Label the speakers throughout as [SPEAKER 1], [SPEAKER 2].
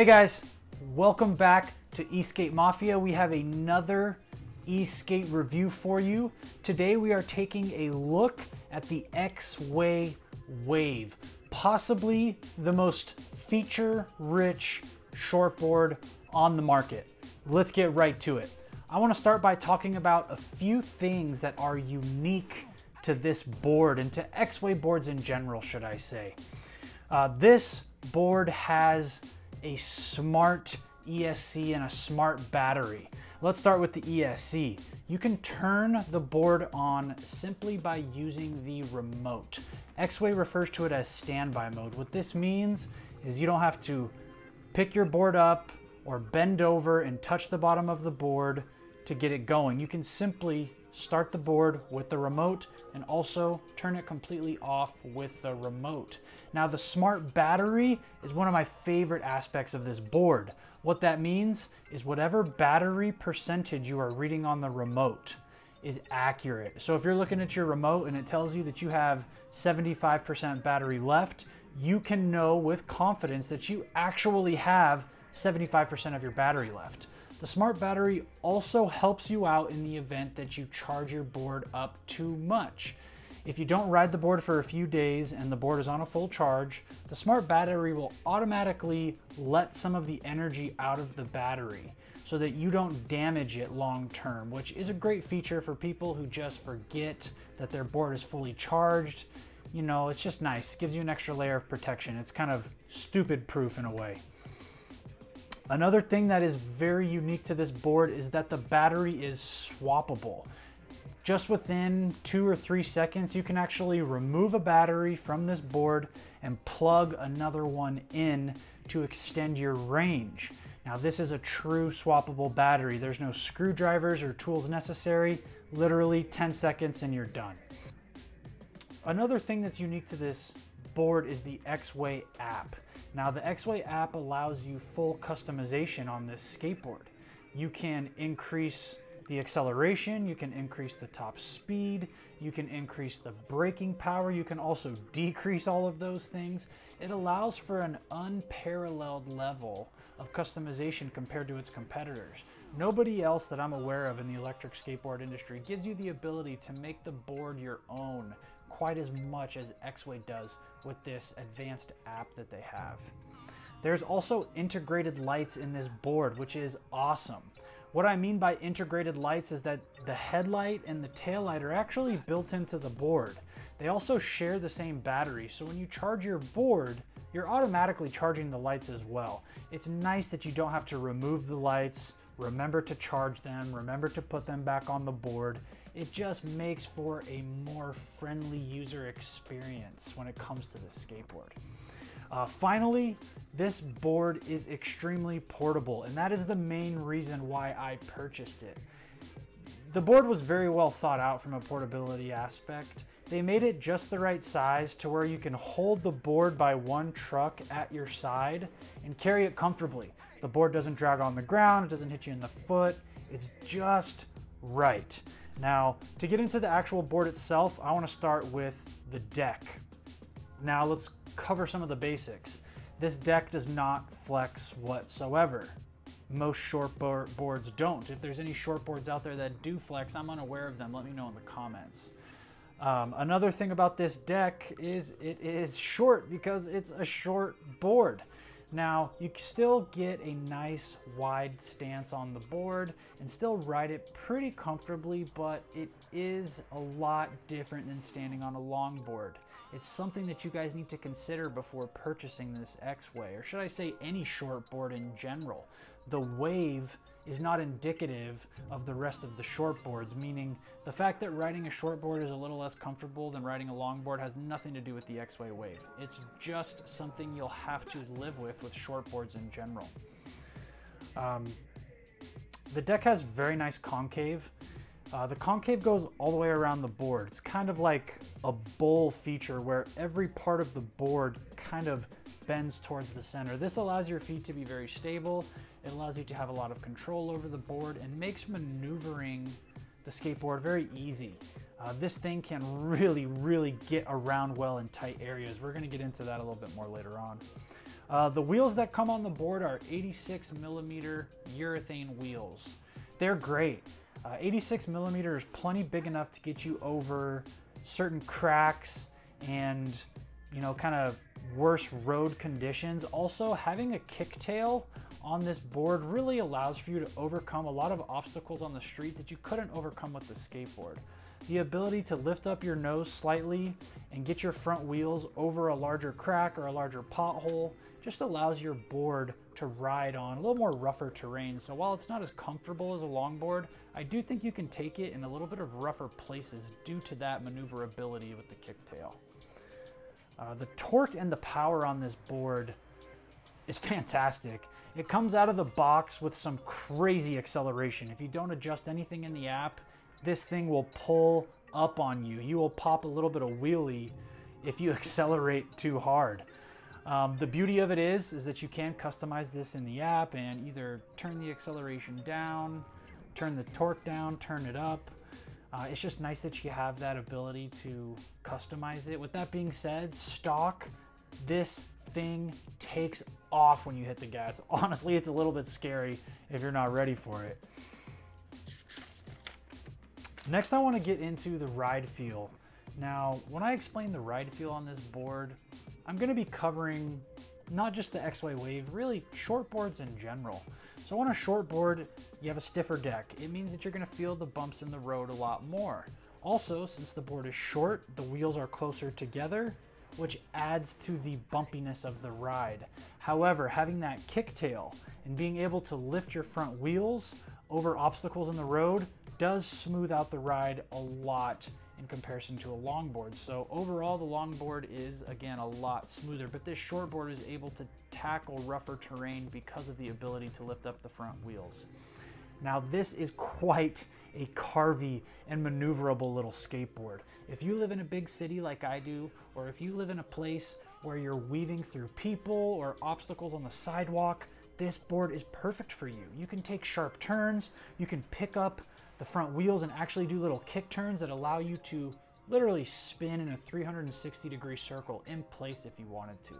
[SPEAKER 1] guys, welcome back to eSkate Mafia. We have another eSkate review for you. Today we are taking a look at the Exway Wave, possibly the most feature-rich shortboard on the market. Let's get right to it. I want to start by talking about a few things that are unique to this board and to Exway boards in general, should I say. This board has a smart ESC and a smart battery. Let's start with the ESC. You can turn the board on simply by using the remote. Exway refers to it as standby mode. What this means is you don't have to pick your board up or bend over and touch the bottom of the board to get it going. You can simply start the board with the remote and also turn it completely off with the remote. Now, the smart battery is one of my favorite aspects of this board. What that means is whatever battery percentage you are reading on the remote is accurate. So if you're looking at your remote and it tells you that you have 75% battery left, you can know with confidence that you actually have 75% of your battery left. The smart battery also helps you out in the event that you charge your board up too much. If you don't ride the board for a few days and the board is on a full charge, the smart battery will automatically let some of the energy out of the battery so that you don't damage it long term, which is a great feature for people who just forget that their board is fully charged. You know, it's just nice. It gives you an extra layer of protection. It's kind of stupid proof in a way. Another thing that is very unique to this board is that the battery is swappable. Just within 2 or 3 seconds, you can actually remove a battery from this board and plug another one in to extend your range. Now, this is a true swappable battery. There's no screwdrivers or tools necessary. Literally 10 seconds and you're done. Another thing that's unique to this board is the Exway app. Now, the Exway app allows you full customization on this skateboard. You can increase the acceleration, you can increase the top speed, you can increase the braking power, you can also decrease all of those things. It allows for an unparalleled level of customization compared to its competitors. Nobody else that I'm aware of in the electric skateboard industry gives you the ability to make the board your own quite as much as Exway does with this advanced app that they have. There's also integrated lights in this board, which is awesome. What I mean by integrated lights is that the headlight and the tail light are actually built into the board. They also share the same battery, so when you charge your board, you're automatically charging the lights as well. It's nice that you don't have to remove the lights, remember to charge them, remember to put them back on the board. It just makes for a more friendly user experience when it comes to the skateboard. Finally, this board is extremely portable, and that is the main reason why I purchased it. The board was very well thought out from a portability aspect. They made it just the right size to where you can hold the board by one truck at your side and carry it comfortably. The board doesn't drag on the ground, it doesn't hit you in the foot, it's just right. Now, to get into the actual board itself, I want to start with the deck. Now, let's cover some of the basics. This deck does not flex whatsoever. Most short boards don't. If there's any short boards out there that do flex, I'm unaware of them. Let me know in the comments. Another thing about this deck is it is short because it's a short board. Now, you still get a nice wide stance on the board and still ride it pretty comfortably, but it is a lot different than standing on a long board. It's something that you guys need to consider before purchasing this Exway, or should I say any short board in general. The Wave is not indicative of the rest of the short boards, meaning the fact that riding a short board is a little less comfortable than riding a long board has nothing to do with the Exway Wave. It's just something you'll have to live with short boards in general. The deck has very nice concave. The concave goes all the way around the board. It's kind of like a bowl feature where every part of the board kind of bends towards the center. This allows your feet to be very stable. It allows you to have a lot of control over the board and makes maneuvering the skateboard very easy. This thing can really get around well in tight areas. We're going to get into that a little bit more later on. The wheels that come on the board are 86 millimeter urethane wheels. They're great. 86 millimeter is plenty big enough to get you over certain cracks and, you know, kind of worse road conditions. Also, having a kicktail on this board really allows for you to overcome a lot of obstacles on the street that you couldn't overcome with the skateboard. The ability to lift up your nose slightly and get your front wheels over a larger crack or a larger pothole just allows your board to ride on a little more rougher terrain. So while it's not as comfortable as a longboard, I do think you can take it in a little bit of rougher places due to that maneuverability with the kicktail. The torque and the power on this board is fantastic. It comes out of the box with some crazy acceleration. If you don't adjust anything in the app, this thing will pull up on you. You will pop a little bit of wheelie if you accelerate too hard. The beauty of it is that you can customize this in the app and either turn the acceleration down, turn the torque down, turn it up. It's just nice that you have that ability to customize it. With that being said, stock, this thing takes off when you hit the gas. Honestly, it's a little bit scary if you're not ready for it. Next, I want to get into the ride feel. Now, when I explain the ride feel on this board, I'm going to be covering not just the Exway Wave, really shortboards in general. So on a shortboard, you have a stiffer deck. It means that you're going to feel the bumps in the road a lot more. Also, since the board is short, the wheels are closer together, which adds to the bumpiness of the ride. However, having that kicktail and being able to lift your front wheels over obstacles in the road does smooth out the ride a lot in comparison to a longboard. So overall, the longboard is, again, a lot smoother, but this shortboard is able to tackle rougher terrain because of the ability to lift up the front wheels. Now, this is quite a carvy and maneuverable little skateboard. If you live in a big city like I do, or if you live in a place where you're weaving through people or obstacles on the sidewalk, this board is perfect for you. You can take sharp turns, you can pick up the front wheels and actually do little kick turns that allow you to literally spin in a 360-degree circle in place if you wanted to.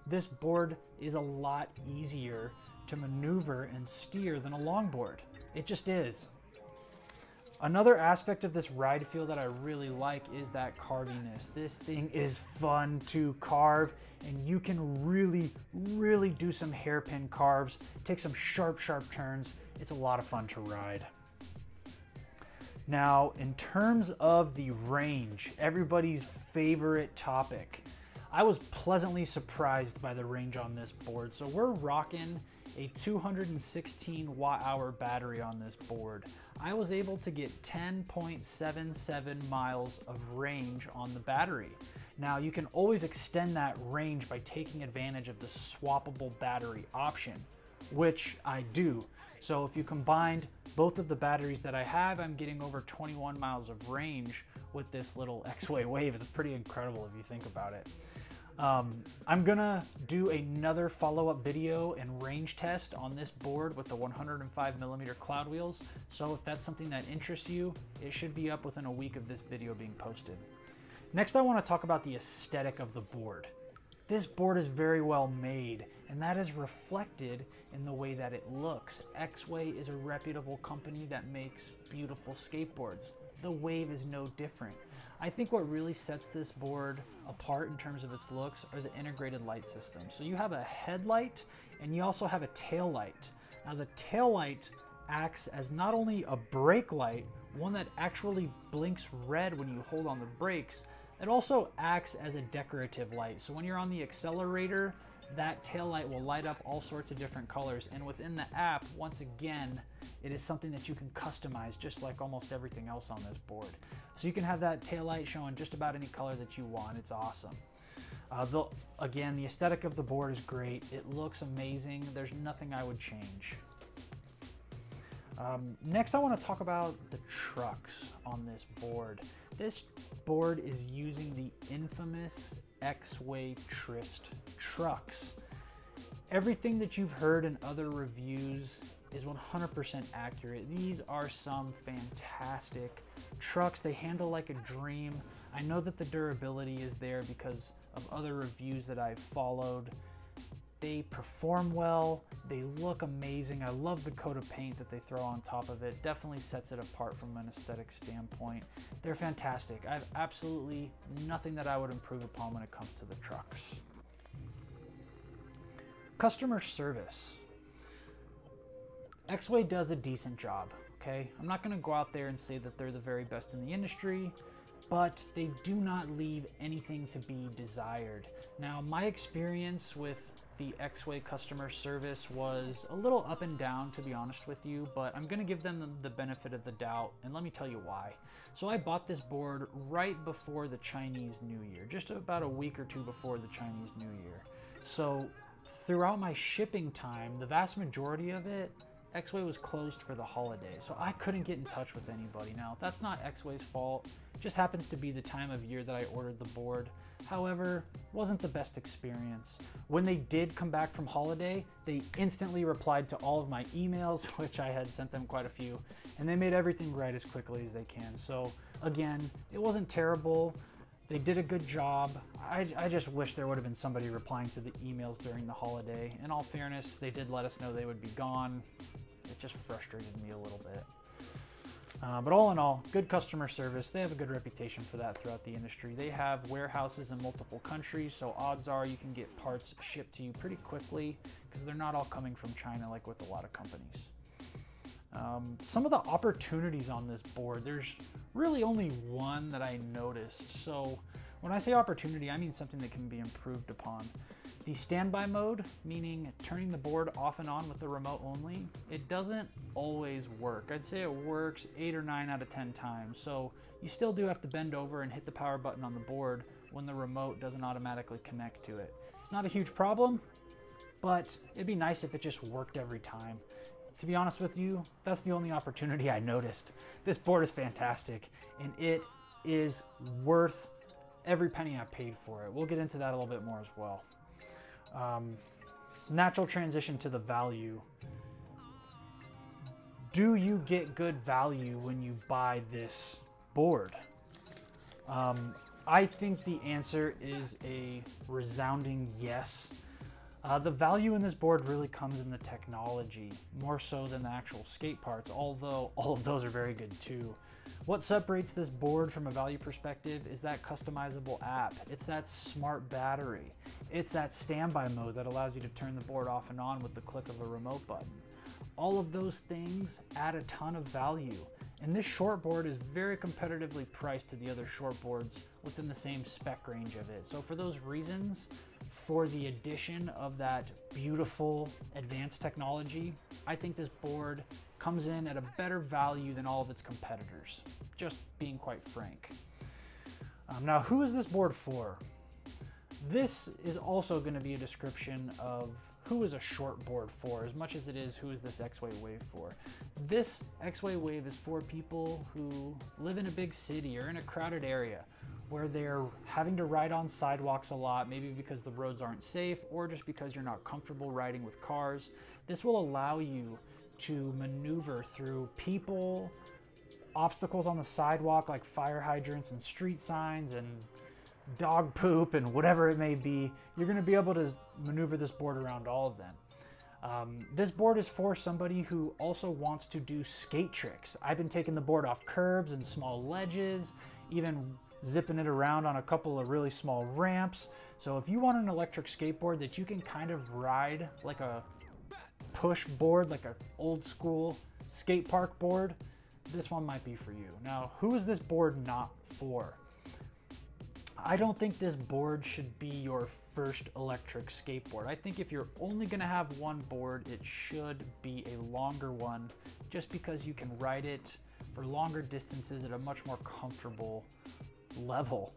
[SPEAKER 1] This board is a lot easier to maneuver and steer than a longboard. It just is. Another aspect of this ride feel that I really like is that carviness. This thing is fun to carve, and you can really do some hairpin carves, take some sharp turns. It's a lot of fun to ride. Now, in terms of the range, everybody's favorite topic, I was pleasantly surprised by the range on this board. So we're rocking a 216 watt-hour battery on this board. I was able to get 10.77 miles of range on the battery. Now, you can always extend that range by taking advantage of the swappable battery option, which I do. So if you combined both of the batteries that I have, I'm getting over 21 miles of range with this little Exway Wave. It's pretty incredible if you think about it. I'm gonna do another follow-up video and range test on this board with the 105mm cloud wheels. So if that's something that interests you, it should be up within a week of this video being posted. Next, I want to talk about the aesthetic of the board. This board is very well made, and that is reflected in the way that it looks. Exway is a reputable company that makes beautiful skateboards. The Wave is no different. I think what really sets this board apart in terms of its looks are the integrated light system. So you have a headlight and you also have a tail light. Now the tail light acts as not only a brake light, one that actually blinks red when you hold on the brakes, it also acts as a decorative light. So when you're on the accelerator, that tail light will light up all sorts of different colors. And within the app, once again, it is something that you can customize just like almost everything else on this board. So you can have that tail light showing just about any color that you want. It's awesome. Again, the aesthetic of the board is great. It looks amazing. There's nothing I would change. Next, I want to talk about the trucks on this board. This board is using the infamous Exway Trist trucks. Everything that you've heard in other reviews is 100% accurate. These are some fantastic trucks. They handle like a dream. I know that the durability is there because of other reviews that I've followed. They perform well, they look amazing. I love the coat of paint that they throw on top of it. Definitely sets it apart from an aesthetic standpoint. They're fantastic. I have absolutely nothing that I would improve upon when it comes to the trucks. Customer service. Exway does a decent job, okay? I'm not gonna go out there and say that they're the very best in the industry, but they do not leave anything to be desired. Now, my experience with the Exway customer service was a little up and down, to be honest with you, but I'm gonna give them the benefit of the doubt, and let me tell you why. So I bought this board right before the Chinese New Year, just about a week or two before the Chinese New Year. So throughout my shipping time, the vast majority of it, Exway was closed for the holiday, so I couldn't get in touch with anybody. Now, that's not Exway's fault. It just happens to be the time of year that I ordered the board. However, wasn't the best experience. When they did come back from holiday, they instantly replied to all of my emails, which I had sent them quite a few, and they made everything right as quickly as they can. So again, it wasn't terrible. They did a good job. I just wish there would have been somebody replying to the emails during the holiday. In all fairness, they did let us know they would be gone. It just frustrated me a little bit. But all in all, good customer service. They have a good reputation for that throughout the industry. They have warehouses in multiple countries, so odds are you can get parts shipped to you pretty quickly because they're not all coming from China like with a lot of companies. Some of the opportunities on this board, there's really only one that I noticed. So when I say opportunity, I mean something that can be improved upon. The standby mode, meaning turning the board off and on with the remote only, it doesn't always work. I'd say it works 8 or 9 out of 10 times. So you still do have to bend over and hit the power button on the board when the remote doesn't automatically connect to it. It's not a huge problem, but it'd be nice if it just worked every time. To be honest with you, that's the only opportunity I noticed. This board is fantastic, and it is worth every penny I paid for it. We'll get into that a little bit more as well. Natural transition to the value. Do you get good value when you buy this board? I think the answer is a resounding yes. The value in this board really comes in the technology, more so than the actual skate parts, although all of those are very good too. What separates this board from a value perspective is that customizable app. It's that smart battery. It's that standby mode that allows you to turn the board off and on with the click of a remote button. All of those things add a ton of value. And this short board is very competitively priced to the other short boards within the same spec range of it. So for those reasons, for the addition of that beautiful advanced technology, I think this board comes in at a better value than all of its competitors, just being quite frank. Now, who is this board for? This is also going to be a description of who is a short board for, as much as it is who is this Exway Wave for. This Exway Wave is for people who live in a big city or in a crowded area where they're having to ride on sidewalks a lot, maybe because the roads aren't safe or just because you're not comfortable riding with cars. This will allow you to maneuver through people, obstacles on the sidewalk like fire hydrants and street signs and dog poop and whatever it may be. You're going to be able to maneuver this board around all of them. This board is for somebody who also wants to do skate tricks. I've been taking the board off curbs and small ledges, even zipping it around on a couple of really small ramps. So if you want an electric skateboard that you can kind of ride like a push board, like an old school skate park board, this one might be for you. Now, who is this board not for? I don't think this board should be your first electric skateboard. I think if you're only gonna have one board, it should be a longer one, just because you can ride it for longer distances at a much more comfortable level.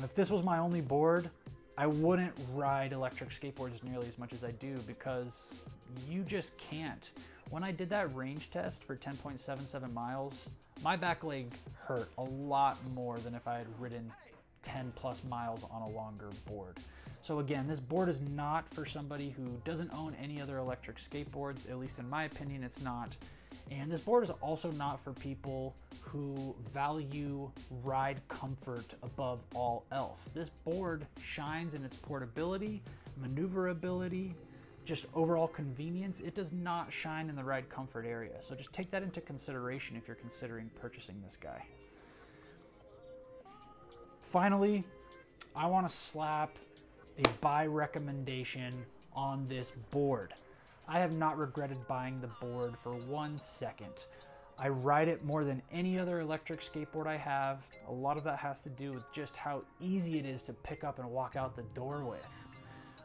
[SPEAKER 1] If this was my only board, I wouldn't ride electric skateboards nearly as much as I do, because you just can't. When I did that range test for 10.77 miles, my back leg hurt a lot more than if I had ridden 10 plus miles on a longer board. So again, this board is not for somebody who doesn't own any other electric skateboards, at least in my opinion, it's not. And this board is also not for people who value ride comfort above all else. This board shines in its portability, maneuverability, just overall convenience, it does not shine in the ride comfort area. So just take that into consideration if you're considering purchasing this guy. Finally, I want to slap a buy recommendation on this board. I have not regretted buying the board for 1 second. I ride it more than any other electric skateboard I have. A lot of that has to do with just how easy it is to pick up and walk out the door with.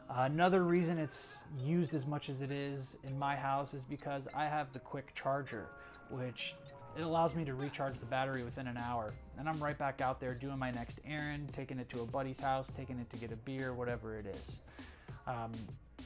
[SPEAKER 1] Another reason it's used as much as it is in my house is because I have the quick charger, which it allows me to recharge the battery within an hour. And I'm right back out there doing my next errand, taking it to a buddy's house, taking it to get a beer, whatever it is.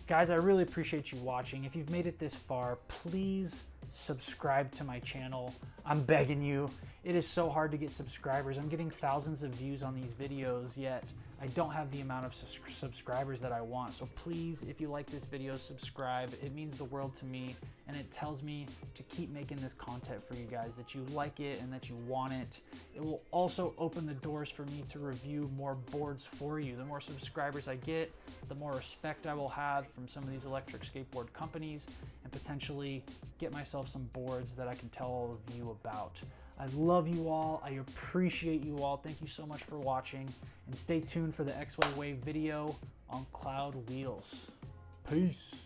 [SPEAKER 1] Guys, I really appreciate you watching. If you've made it this far, please subscribe to my channel. I'm begging you. It is so hard to get subscribers. I'm getting thousands of views on these videos, yet I don't have the amount of subscribers that I want. So please, if you like this video, subscribe. It means the world to me, and it tells me to keep making this content for you guys, that you like it and that you want it. It will also open the doors for me to review more boards for you. The more subscribers I get, the more respect I will have from some of these electric skateboard companies, and potentially get myself some boards that I can tell all of you about. I love you all. I appreciate you all. Thank you so much for watching, and stay tuned for the Exway Wave video on Cloud Wheels. Peace.